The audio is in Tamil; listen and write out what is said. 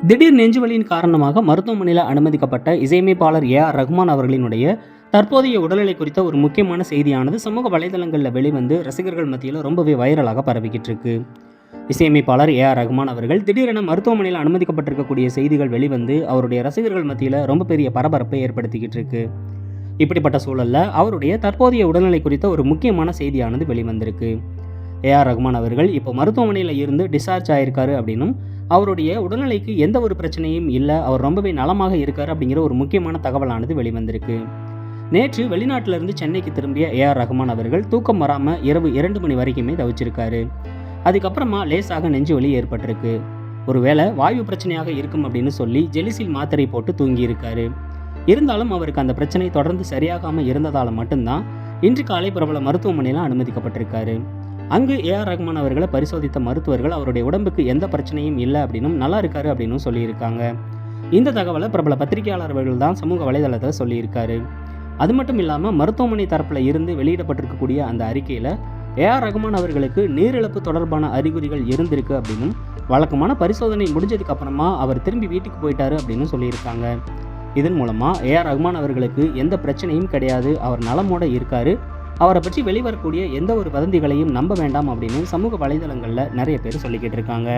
திடீர் நெஞ்சுவலியின் காரணமாக மருத்துவமனையில் அனுமதிக்கப்பட்ட இசையமைப்பாளர் ஏ.ஆர். ரகுமான் அவர்களினுடைய தற்போதைய உடல்நிலை குறித்த ஒரு முக்கியமான செய்தியானது சமூக வலைதளங்களில் வெளிவந்து ரசிகர்கள் மத்தியில் ரொம்பவே வைரலாக பரவிக்கிட்டு இருக்கு. இசையமைப்பாளர் ஏ.ஆர். ரகுமான் அவர்கள் திடீரென மருத்துவமனையில் அனுமதிக்கப்பட்டிருக்கக்கூடிய செய்திகள் வெளிவந்து அவருடைய ரசிகர்கள் மத்தியில் ரொம்ப பெரிய பரபரப்பை ஏற்படுத்திக்கிட்டு இருக்கு. இப்படிப்பட்ட சூழலில் அவருடைய தற்போதைய உடல்நிலை குறித்த ஒரு முக்கியமான செய்தியானது வெளிவந்திருக்கு. ஏ.ஆர். ரகுமான் அவர்கள் இப்போ மருத்துவமனையில் இருந்து டிஸ்சார்ஜ் ஆகியிருக்காரு அப்படின்னும் அவருடைய உடல்நிலைக்கு எந்த ஒரு பிரச்சனையும் இல்லை, அவர் ரொம்பவே நலமாக இருக்கார் அப்படிங்கிற ஒரு முக்கியமான தகவலானது வெளிவந்திருக்கு. நேற்று வெளிநாட்டிலிருந்து சென்னைக்கு திரும்பிய ஏ.ஆர். ரகுமான் அவர்கள் தூக்கம் வராமல் இரவு 2 மணி வரைக்குமே தவிச்சிருக்காரு. அதுக்கப்புறமா லேசாக நெஞ்சு வலி ஏற்பட்டிருக்கு. ஒருவேளை வாயு பிரச்சனையாக இருக்கும் அப்படின்னு சொல்லி ஜெலிசில் மாத்திரை போட்டு தூங்கியிருக்காரு. இருந்தாலும் அவருக்கு அந்த பிரச்சனை தொடர்ந்து சரியாகாமல் இருந்ததால் மட்டும்தான் இன்று காலை பிரபல மருத்துவமனையில் அனுமதிக்கப்பட்டிருக்காரு. அங்கு ஏ.ஆர். ரகுமான் அவர்களை பரிசோதித்த மருத்துவர்கள் அவருடைய உடம்புக்கு எந்த பிரச்சனையும் இல்லை அப்படின்னும் நல்லா இருக்காரு அப்படின்னு சொல்லியிருக்காங்க. இந்த தகவலை பிரபல பத்திரிகையாளர்கள் தான் சமூக வலைதளத்தில் சொல்லியிருக்காரு. அது மட்டும் இல்லாமல் மருத்துவமனை தரப்பில் இருந்து வெளியிடப்பட்டிருக்கக்கூடிய அந்த அறிக்கையில் ஏ.ஆர். ரகுமான் அவர்களுக்கு நீரிழப்பு தொடர்பான அறிகுறிகள் இருந்திருக்கு அப்படின்னும் வழக்கமான பரிசோதனை முடிஞ்சதுக்கு அப்புறமா அவர் திரும்பி வீட்டுக்கு போயிட்டாரு அப்படின்னு சொல்லியிருக்காங்க. இதன் மூலமாக ஏ.ஆர். ரகுமான் அவர்களுக்கு எந்த பிரச்சனையும் கிடையாது, அவர் நலமோடு இருக்காரு, அவரை பற்றி வெளிவரக்கூடிய எந்த ஒரு வதந்திகளையும் நம்ப வேண்டாம் அப்படின்னு சமூக வலைதளங்களில் நிறைய பேர் சொல்லிக்கிட்டு இருக்காங்க.